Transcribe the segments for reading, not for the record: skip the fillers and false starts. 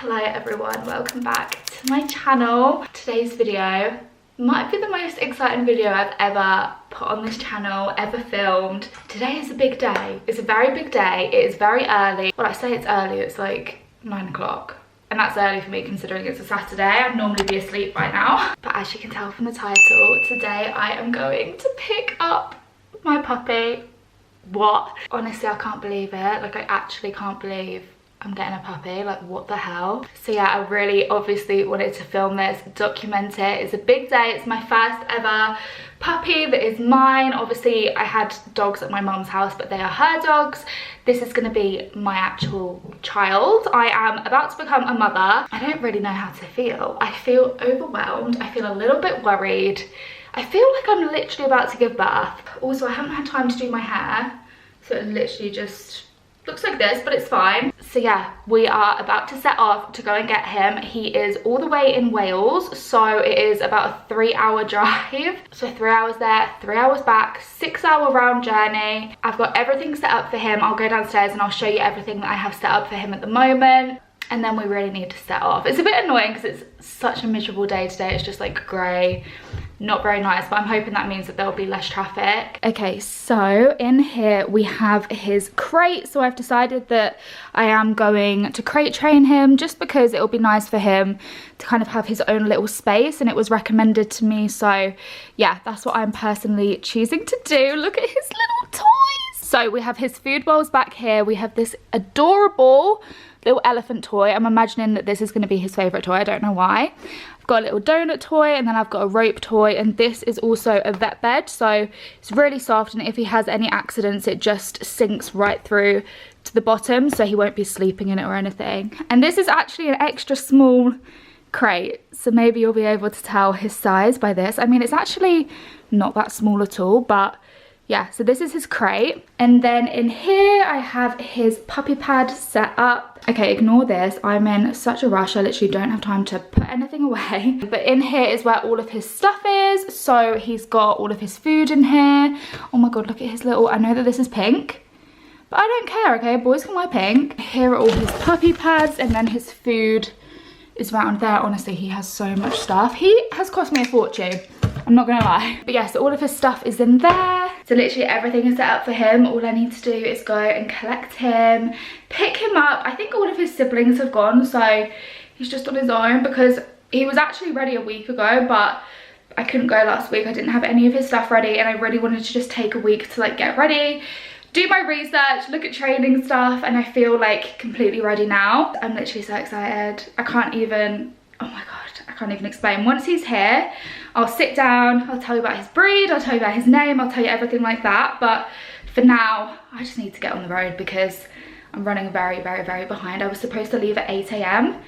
Hello everyone, welcome back to my channel. Today's video might be the most exciting video I've ever put on this channel, ever filmed. Today is a big day. It's a very big day. It is very early. When I say it's early, it's like 9 o'clock. And that's early for me considering it's a Saturday. I'd normally be asleep by now. But as you can tell from the title, today I am going to pick up my puppy. What? Honestly, I can't believe it. Like, I actually can't believe I'm getting a puppy. Like, what the hell? So yeah, I really obviously wanted to film this, document it. It's a big day. It's my first ever puppy that is mine. Obviously, I had dogs at my mum's house, but they are her dogs. This is going to be my actual child. I am about to become a mother. I don't really know how to feel. I feel overwhelmed. I feel a little bit worried. I feel like I'm literally about to give birth. Also, I haven't had time to do my hair, so it literally just looks like this, but it's fine. So yeah, we are about to set off to go and get him. He is all the way in Wales, so it is about a 3-hour drive. So 3 hours there, 3 hours back, 6-hour round journey. I've got everything set up for him. I'll go downstairs and I'll show you everything that I have set up for him at the moment. And then we really need to set off. It's a bit annoying because it's such a miserable day today. It's just like grey, not very nice, but I'm hoping that means that there'll be less traffic. Okay, so in here we have his crate. So I've decided that I am going to crate train him just because it'll be nice for him to kind of have his own little space, and it was recommended to me. So yeah, that's what I'm personally choosing to do. Look at his little toys. So we have his food bowls back here. We have this adorable little elephant toy. I'm imagining that this is going to be his favorite toy. I don't know why. I've got a little donut toy, and then I've got a rope toy, and this is also a vet bed, so it's really soft, and if he has any accidents it just sinks right through to the bottom, so he won't be sleeping in it or anything. And this is actually an extra small crate, so maybe you'll be able to tell his size by this. I mean, it's actually not that small at all, but yeah, so this is his crate. And then in here I have his puppy pad set up. Okay, ignore this. I'm in such a rush. I literally don't have time to put anything away. But in here is where all of his stuff is. So he's got all of his food in here. Oh my God, look at his little, I know that this is pink, but I don't care, okay? Boys can wear pink. Here are all his puppy pads, and then his food is round there. Honestly, he has so much stuff. He has cost me a fortune, I'm not gonna lie. But yeah, so all of his stuff is in there. So literally everything is set up for him. All I need to do is go and collect him, pick him up. I think all of his siblings have gone, so he's just on his own because he was actually ready a week ago, but I couldn't go last week. I didn't have any of his stuff ready, and I really wanted to just take a week to like get ready, do my research, look at training stuff, and I feel like completely ready now. I'm literally so excited. I can't even, oh my God, I can't even explain. Once he's here, I'll sit down, I'll tell you about his breed, I'll tell you about his name, I'll tell you everything like that. But for now, I just need to get on the road because I'm running very, very, very behind. I was supposed to leave at 8 AM.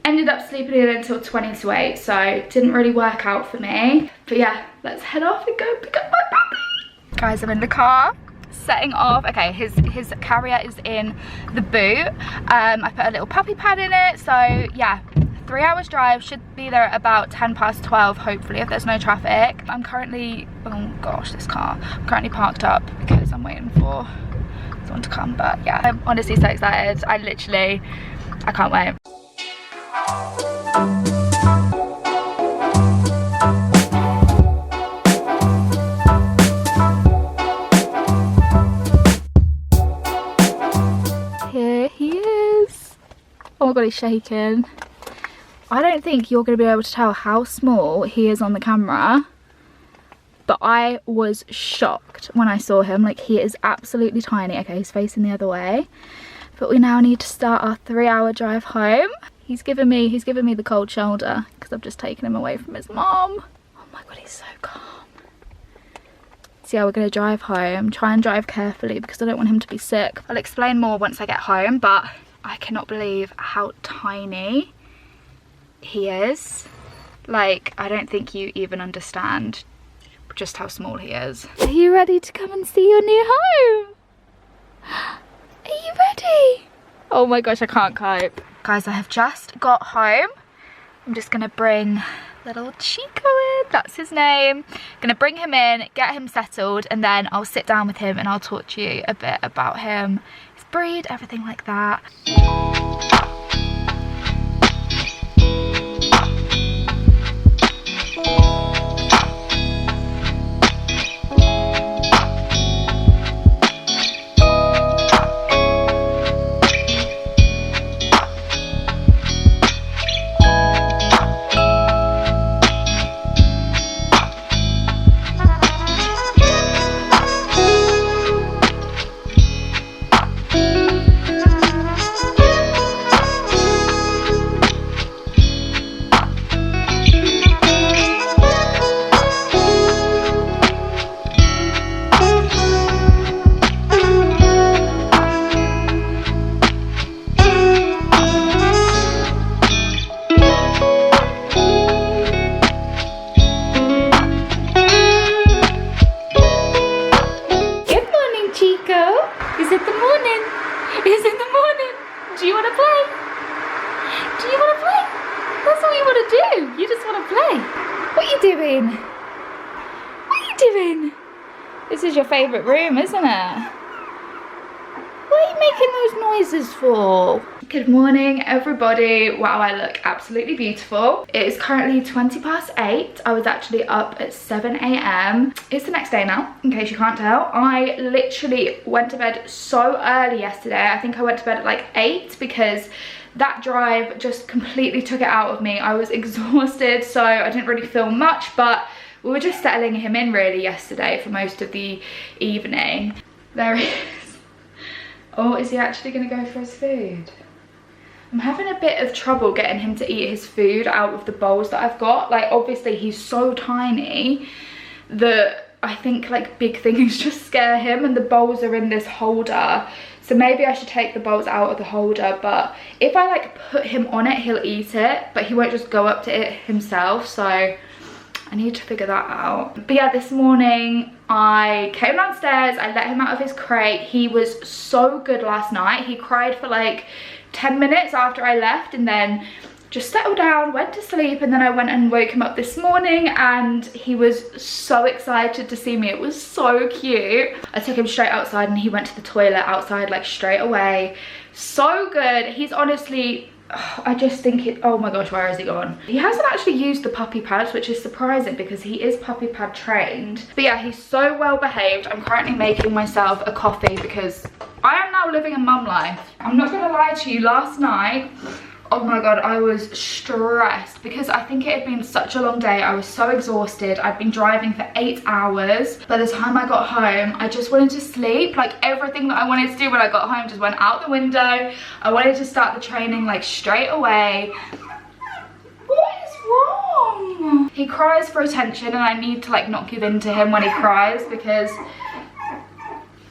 Ended up sleeping in until 20 to 8, so it didn't really work out for me. But yeah, let's head off and go pick up my puppy. Guys, I'm in the car, setting off. Okay, his carrier is in the boot. I put a little puppy pad in it, so yeah. 3 hours drive, should be there at about 12, hopefully, if there's no traffic. I'm currently, oh gosh, this car. I'm currently parked up because I'm waiting for someone to come, but yeah. I'm honestly so excited. I can't wait. Here he is. Oh my God, he's shaking. I don't think you're going to be able to tell how small he is on the camera, but I was shocked when I saw him. Like, he is absolutely tiny. Okay, he's facing the other way, but we now need to start our 3-hour drive home. He's given me the cold shoulder because I've just taken him away from his mom. Oh my God, he's so calm. So yeah, we're going to drive home, try and drive carefully because I don't want him to be sick. I'll explain more once I get home, but I cannot believe how tiny he is. Like, I don't think you even understand just how small he is. Are you ready to come and see your new home? Are you ready? Oh my gosh, I can't cope. Guys, I have just got home. I'm just gonna bring little Chico in, that's his name. Gonna bring him in, get him settled, and then I'll sit down with him and I'll talk to you a bit about him, his breed, everything like that. want to do? You just want to play. What are you doing? What are you doing? This is your favourite room, isn't it? What are you making those noises for? Good morning, everybody. Wow, I look absolutely beautiful. It is currently 8:20. I was actually up at 7 AM. It's the next day now, in case you can't tell. I literally went to bed so early yesterday. I think I went to bed at like 8 because that drive just completely took it out of me. I was exhausted, so I didn't really feel much, but we were just settling him in really yesterday for most of the evening. There he is. Oh, is he actually gonna go for his food? I'm having a bit of trouble getting him to eat his food out of the bowls that I've got. Like, obviously he's so tiny that I think like big things just scare him, and the bowls are in this holder. So maybe I should take the bowls out of the holder, but if I like put him on it, he'll eat it, but he won't just go up to it himself. So I need to figure that out. But yeah, this morning I came downstairs, I let him out of his crate. He was so good last night. He cried for like 10 minutes after I left and then just settled down, went to sleep, and then I went and woke him up this morning and he was so excited to see me. It was so cute. I took him straight outside and he went to the toilet outside like straight away. So good. He's honestly, I just think oh my gosh, where has he gone? He hasn't actually used the puppy pads, which is surprising because he is puppy pad trained. But yeah, he's so well behaved. I'm currently making myself a coffee because I am now living a mum life. I'm not gonna lie to you, last night, oh my god, I was stressed because I think it had been such a long day. I was so exhausted. I'd been driving for 8 hours. By the time I got home, I just wanted to sleep. Like, everything that I wanted to do when I got home just went out the window. I wanted to start the training like straight away. What is wrong? He cries for attention and I need to like not give in to him when he cries because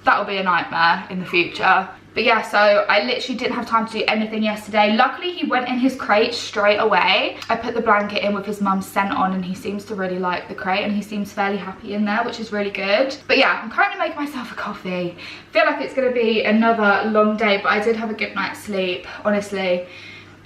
that'll be a nightmare in the future. But yeah, so I literally didn't have time to do anything yesterday. Luckily, he went in his crate straight away. I put the blanket in with his mum's scent on and he seems to really like the crate and he seems fairly happy in there, which is really good. But yeah, I'm currently making myself a coffee. I feel like it's gonna be another long day, but I did have a good night's sleep. Honestly,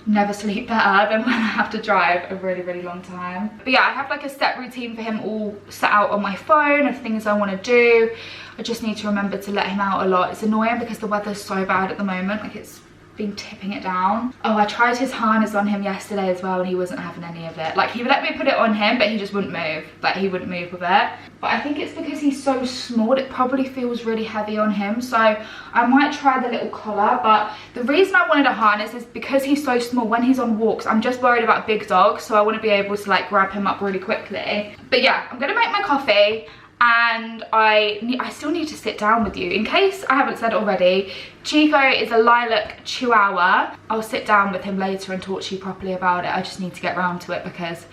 never sleep better than when I have to drive a really, really long time. But yeah, I have like a set routine for him all set out on my phone of things I want to do. I just need to remember to let him out a lot. It's annoying because the weather's so bad at the moment, like it's been tipping it down. Oh, I tried his harness on him yesterday as well and he wasn't having any of it. Like, he would let me put it on him, but he just wouldn't move. Like, he wouldn't move with it. But I think it's because he's so small, it probably feels really heavy on him. So I might try the little collar, but the reason I wanted a harness is because he's so small. When he's on walks, I'm just worried about big dogs, so I want to be able to like grab him up really quickly. But yeah, I'm gonna make my coffee. And I still need to sit down with you. In case I haven't said already, Chico is a lilac Chihuahua. I'll sit down with him later and talk to you properly about it. I just need to get round to it because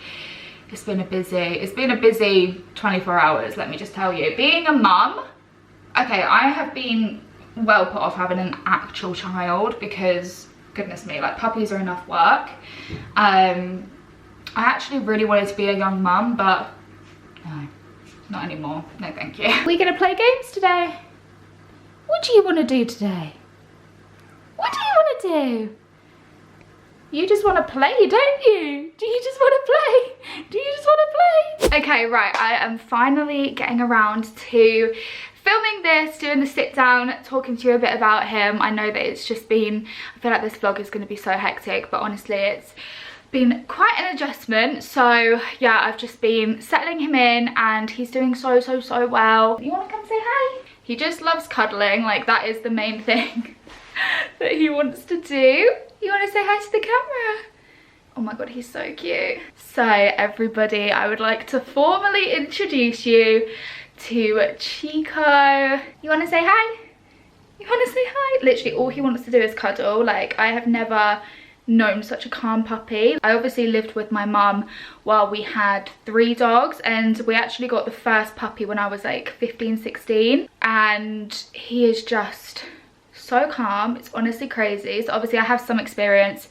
it's been a busy 24 hours, let me just tell you. Being a mum, okay, I have been well put off having an actual child because, goodness me, like puppies are enough work. I actually really wanted to be a young mum, but no. Not anymore. No, thank you. We're gonna play games today. What do you want to do today? What do you want to do? You just want to play, don't you? Do you just want to play? Do you just want to play? Okay, right. I am finally getting around to filming this, doing the sit down, talking to you a bit about him. I know that it's just been, I feel like this vlog is going to be so hectic, but honestly it's been quite an adjustment. So yeah, I've just been settling him in and he's doing so well. You want to come say hi? He just loves cuddling, like that is the main thing that he wants to do. You want to say hi to the camera? Oh my god, he's so cute. So everybody, I would like to formally introduce you to Chico. You want to say hi? You want to say hi? Literally all he wants to do is cuddle. Like, I have never known such a calm puppy. I obviously lived with my mum while we had 3 dogs, and we actually got the first puppy when I was like 15, 16, and he is just so calm. It's honestly crazy. So obviously I have some experience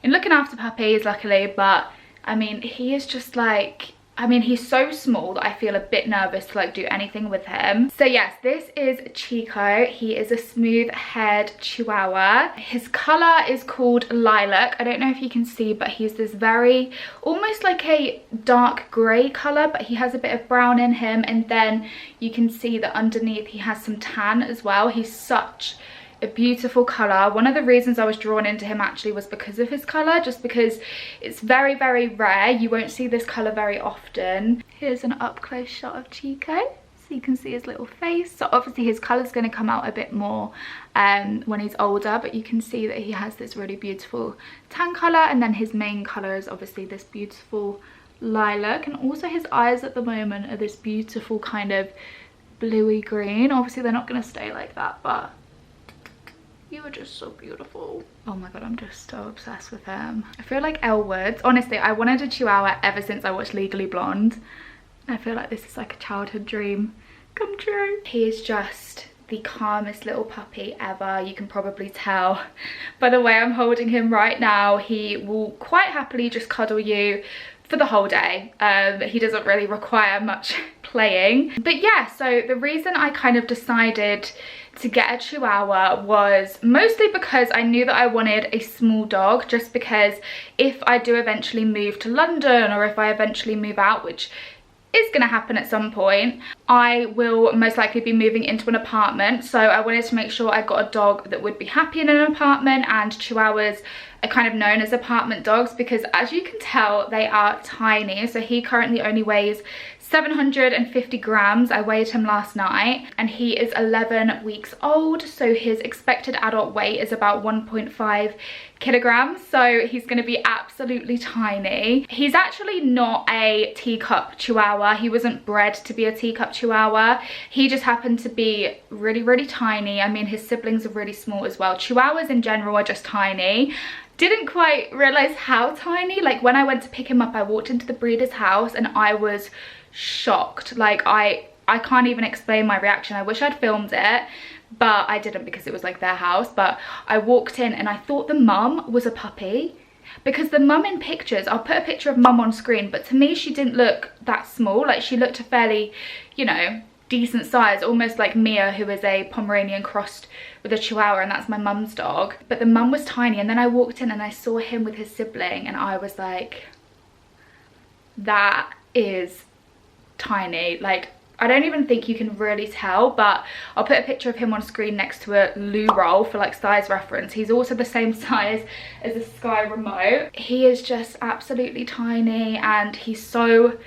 in looking after puppies, luckily, but I mean, he is just like, I mean, he's so small that I feel a bit nervous to like do anything with him. So yes, this is Chico. He is a smooth haired Chihuahua. His color is called lilac. I don't know if you can see, but he's this very, almost like a dark gray color, but he has a bit of brown in him. And then you can see that underneath he has some tan as well. He's such a beautiful color. One of the reasons I was drawn into him actually was because of his color, just because it's very, very rare. You won't see this color very often. Here's an up close shot of Chico, so you can see his little face. So obviously his color is going to come out a bit more when he's older, but you can see that he has this really beautiful tan color, and then his main color is obviously this beautiful lilac, and also his eyes at the moment are this beautiful kind of bluey green. Obviously they're not going to stay like that, but you are just so beautiful. Oh my god, I'm just so obsessed with him. I feel like Elle Woods. Honestly, I wanted a Chihuahua ever since I watched Legally Blonde. I feel like this is like a childhood dream come true. He is just the calmest little puppy ever. You can probably tell by the way I'm holding him right now. He will quite happily just cuddle you for the whole day. He doesn't really require much playing. But yeah, so the reason I kind of decided to get a Chihuahua was mostly because I knew that I wanted a small dog, just because if I do eventually move to London, or if I eventually move out, which is going to happen at some point, I will most likely be moving into an apartment. So I wanted to make sure I got a dog that would be happy in an apartment, and Chihuahuas are kind of known as apartment dogs because, as you can tell, they are tiny. So he currently only weighs 750 grams. I weighed him last night, and he is 11 weeks old, so his expected adult weight is about 1.5 kilograms, so he's going to be absolutely tiny. He's actually not a teacup Chihuahua. He wasn't bred to be a teacup Chihuahua. He just happened to be really, really tiny. I mean, his siblings are really small as well. Chihuahuas in general are just tiny. Didn't quite realize how tiny. Like, when I went to pick him up, I walked into the breeder's house and I was shocked. Like, I can't even explain my reaction. I wish I'd filmed it, but I didn't because it was like their house. But I walked in and I thought the mum was a puppy, because the mum in pictures, I'll put a picture of mum on screen, but to me she didn't look that small. Like, she looked a fairly, you know, decent size, almost like Mia, who is a Pomeranian crossed with a Chihuahua, and that's my mum's dog. But the mum was tiny, and then I walked in and I saw him with his sibling, and I was like, that is tiny. Like, I don't even think you can really tell, but I'll put a picture of him on screen next to a loo roll for like size reference. He's also the same size as a Sky Remote. He is just absolutely tiny, and he's so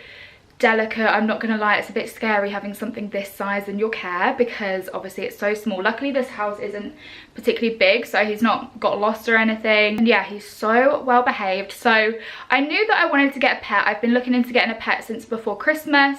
delicate. I'm not gonna lie, it's a bit scary having something this size in your care, because obviously it's so small. Luckily this house isn't particularly big, so he's not got lost or anything. And yeah, he's so well behaved. So I knew that I wanted to get a pet. I've been looking into getting a pet since before Christmas.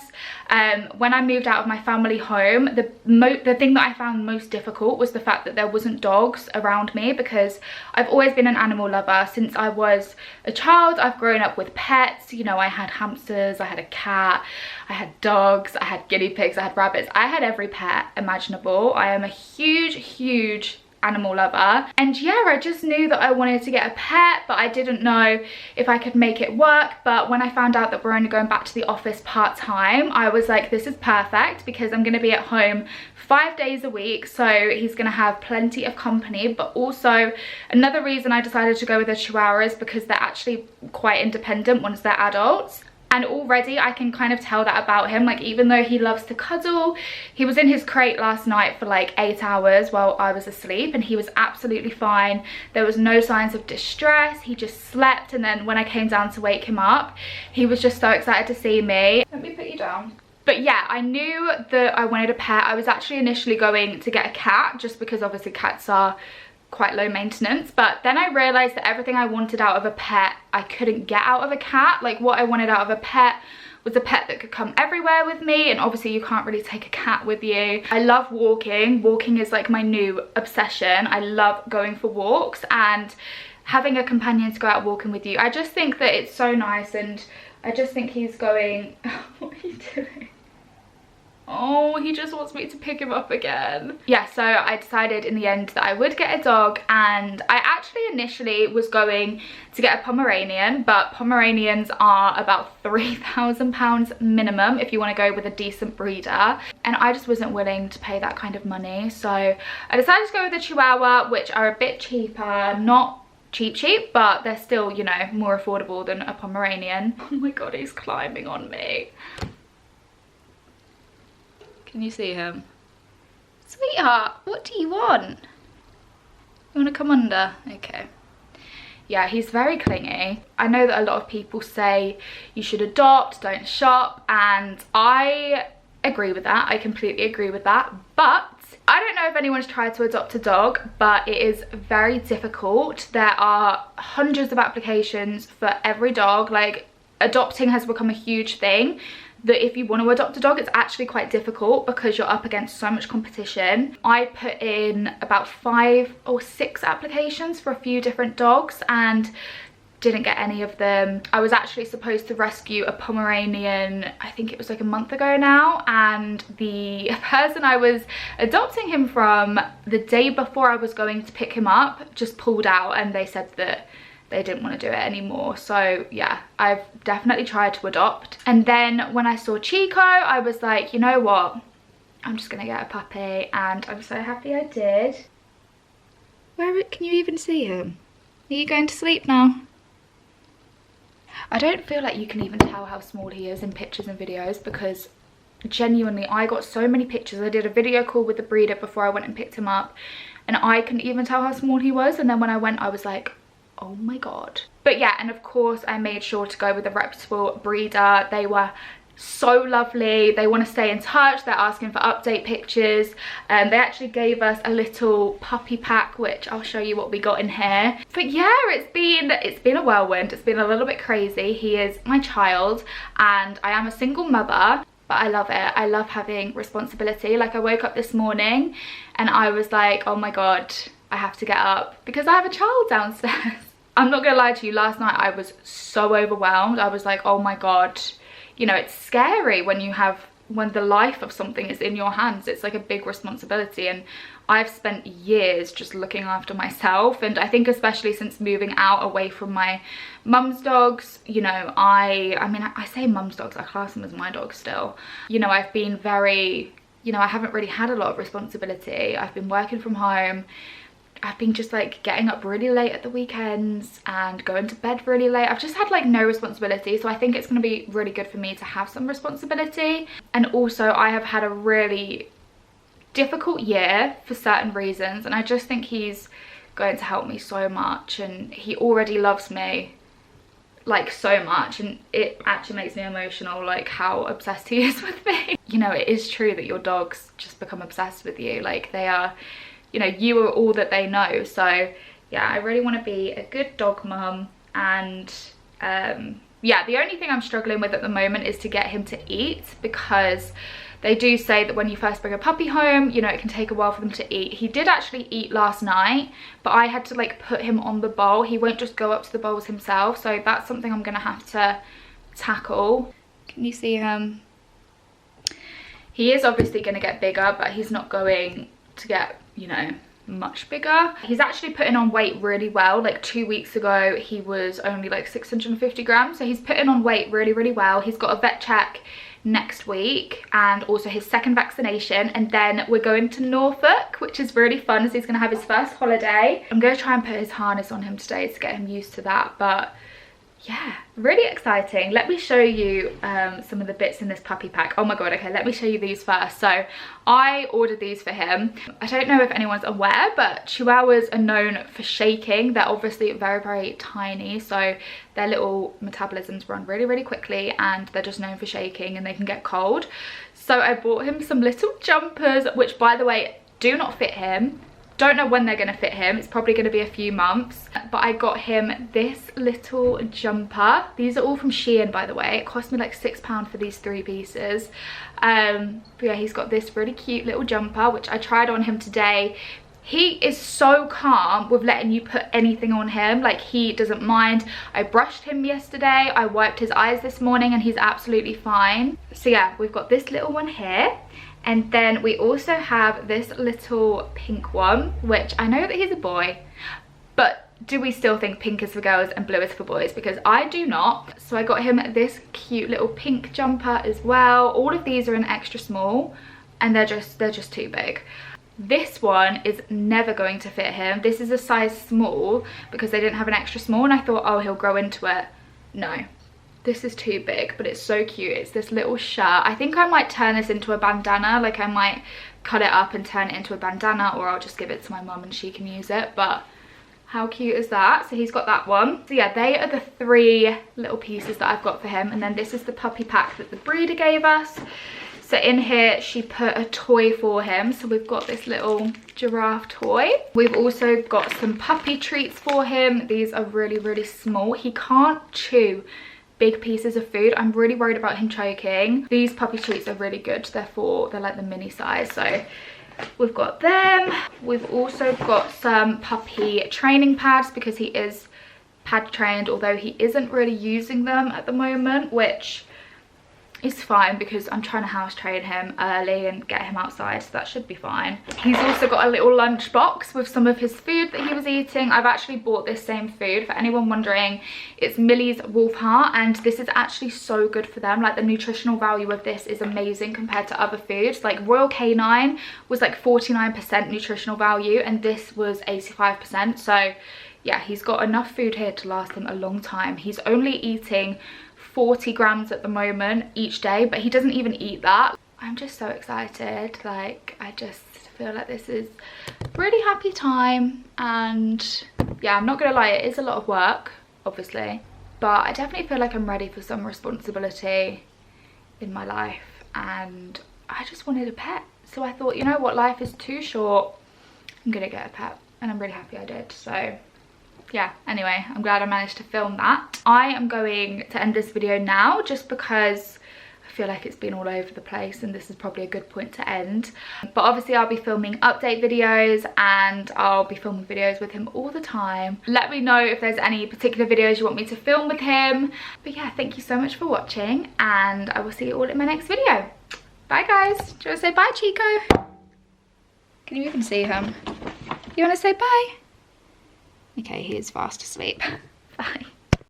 When I moved out of my family home, the thing that I found most difficult was the fact that there wasn't dogs around me, because I've always been an animal lover since I was a child. I've grown up with pets. You know, I had hamsters, I had a cat, I had dogs, I had guinea pigs, I had rabbits. I had every pet imaginable. I am a huge animal lover, and yeah, I just knew that I wanted to get a pet, but I didn't know if I could make it work. But when I found out that we're only going back to the office part-time, I was like, this is perfect, because I'm going to be at home 5 days a week, so he's going to have plenty of company. But also another reason I decided to go with a Chihuahua is because they're actually quite independent once they're adults. And already I can kind of tell that about him. Like, even though he loves to cuddle, he was in his crate last night for like 8 hours while I was asleep, and he was absolutely fine. There was no signs of distress. He just slept, and then when I came down to wake him up, he was just so excited to see me. Let me put you down. But yeah, I knew that I wanted a pet. I was actually initially going to get a cat, just because obviously cats are quite low maintenance, but then I realized that everything I wanted out of a pet I couldn't get out of a cat. Like, what I wanted out of a pet was a pet that could come everywhere with me, and obviously you can't really take a cat with you. I love walking. Walking is like my new obsession. I love going for walks, and having a companion to go out walking with you, I just think that it's so nice. And I just think he's going what are you doing? Oh, he just wants me to pick him up again. Yeah, so I decided in the end that I would get a dog, and I actually initially was going to get a Pomeranian, but Pomeranians are about £3,000 minimum if you want to go with a decent breeder, and I just wasn't willing to pay that kind of money. So I decided to go with a Chihuahua, which are a bit cheaper, not cheap, but they're still, you know, more affordable than a Pomeranian. Oh my god, he's climbing on me. Can you see him? Sweetheart, what do you want? You want to come under? Okay. Yeah, he's very clingy. I know that a lot of people say you should adopt, don't shop, and I agree with that. I completely agree with that. But I don't know if anyone's tried to adopt a dog, but it is very difficult. There are hundreds of applications for every dog. Like, adopting has become a huge thing, that if you want to adopt a dog, it's actually quite difficult because you're up against so much competition. I put in about 5 or 6 applications for a few different dogs and didn't get any of them. I was actually supposed to rescue a Pomeranian, I think it was like a month ago now, and the person I was adopting him from, the day before I was going to pick him up, just pulled out, and they said that they didn't want to do it anymore. So yeah, I've definitely tried to adopt. And then when I saw Chico, I was like, you know what, I'm just gonna get a puppy, and I'm so happy I did. Where can you even see him? Are you going to sleep now? I don't feel like you can even tell how small he is in pictures and videos, because genuinely I got so many pictures. I did a video call with the breeder before I went and picked him up, and I couldn't even tell how small he was, and then when I went I was like, oh my god. But yeah, and of course I made sure to go with a reputable breeder. They were so lovely. They want to stay in touch. They're asking for update pictures, and they actually gave us a little puppy pack, which I'll show you what we got in here. But yeah, it's been a whirlwind. It's been a little bit crazy. He is my child, and I am a single mother, but I love it. I love having responsibility. Like, I woke up this morning and I was like, oh my god, I have to get up because I have a child downstairs. I'm not gonna lie to you, last night I was so overwhelmed. I was like, oh my god, you know, it's scary when the life of something is in your hands. It's like a big responsibility, and I've spent years just looking after myself, and I think especially since moving out away from my mum's dogs, you know, I mean, I say mum's dogs, I class them as my dogs still. You know, I've been very, you know, I haven't really had a lot of responsibility. I've been working from home. I've been just like getting up really late at the weekends and going to bed really late. I've just had like no responsibility, so I think it's going to be really good for me to have some responsibility. And also I have had a really difficult year for certain reasons, and I just think he's going to help me so much, and he already loves me like so much, and it actually makes me emotional, like how obsessed he is with me. You know, it is true that your dogs just become obsessed with you. Like, they are, you know, you are all that they know. So yeah, I really want to be a good dog mum. And yeah, the only thing I'm struggling with at the moment is to get him to eat, because they do say that when you first bring a puppy home, you know, it can take a while for them to eat. He did actually eat last night, but I had to like put him on the bowl. He won't just go up to the bowls himself, so that's something I'm gonna have to tackle. Can you see him? He is obviously gonna get bigger, but he's not going to get, you know, much bigger. He's actually putting on weight really well. Like 2 weeks ago he was only like 650 grams, so he's putting on weight really well. He's got a vet check next week, and also his second vaccination, and then we're going to Norfolk, which is really fun, as he's going to have his first holiday. I'm going to try and put his harness on him today to get him used to that. But yeah, really exciting. Let me show you some of the bits in this puppy pack. Oh my god, okay, let me show you these first. So I ordered these for him. I don't know if anyone's aware, but Chihuahuas are known for shaking. They're obviously very tiny, so their little metabolisms run really quickly, and they're just known for shaking, and they can get cold. So I bought him some little jumpers, which by the way do not fit him. Don't know when they're going to fit him. It's probably going to be a few months. But I got him this little jumper. These are all from Shein, by the way. It cost me like £6 for these 3 pieces. But yeah, he's got this really cute little jumper, which I tried on him today He is so calm with letting you put anything on him. Like, he doesn't mind. I brushed him yesterday, I wiped his eyes this morning, and he's absolutely fine. So yeah, we've got this little one here. And then we also have this little pink one, which I know that he's a boy, but do we still think pink is for girls and blue is for boys? Because I do not. So I got him this cute little pink jumper as well. All of these are in extra small, and they're just too big. This one is never going to fit him. This is a size small because they didn't have an extra small, and I thought, oh, he'll grow into it. No, this is too big, but it's so cute. It's this little shirt. I think I might turn this into a bandana. Like, I might cut it up and turn it into a bandana, or I'll just give it to my mum and she can use it. But how cute is that? So he's got that one. So yeah, they are the 3 little pieces that I've got for him. And then this is the puppy pack that the breeder gave us. So in here, she put a toy for him. So we've got this little giraffe toy. We've also got some puppy treats for him. These are really, really small. He can't chew big pieces of food. I'm really worried about him choking. These puppy treats are really good. They're like the mini size. So we've got them. We've also got some puppy training pads because he is pad trained, although he isn't really using them at the moment, which is fine because I'm trying to house train him early and get him outside, so that should be fine. He's also got a little lunch box with some of his food that he was eating. I've actually bought this same food, for anyone wondering. It's Millie's Wolf Heart, and this is actually so good for them. Like, the nutritional value of this is amazing compared to other foods. Like, Royal Canine was like 49% nutritional value, and this was 85%. So yeah, he's got enough food here to last him a long time. He's only eating 40 grams at the moment each day, but he doesn't even eat that. I'm just so excited. Like, I just feel like this is a really happy time. And yeah, I'm not gonna lie, it is a lot of work, obviously, but I definitely feel like I'm ready for some responsibility in my life, and I just wanted a pet. So I thought, you know what, life is too short, I'm gonna get a pet, and I'm really happy I did. So yeah, anyway, I'm glad I managed to film that. I am going to end this video now just because I feel like it's been all over the place, and this is probably a good point to end. But obviously I'll be filming update videos, and I'll be filming videos with him all the time. Let me know if there's any particular videos you want me to film with him. But yeah, thank you so much for watching, and I will see you all in my next video. Bye guys. Do you want to say bye, Chico? Can you even see him? You want to say bye? Okay, he is fast asleep. Bye.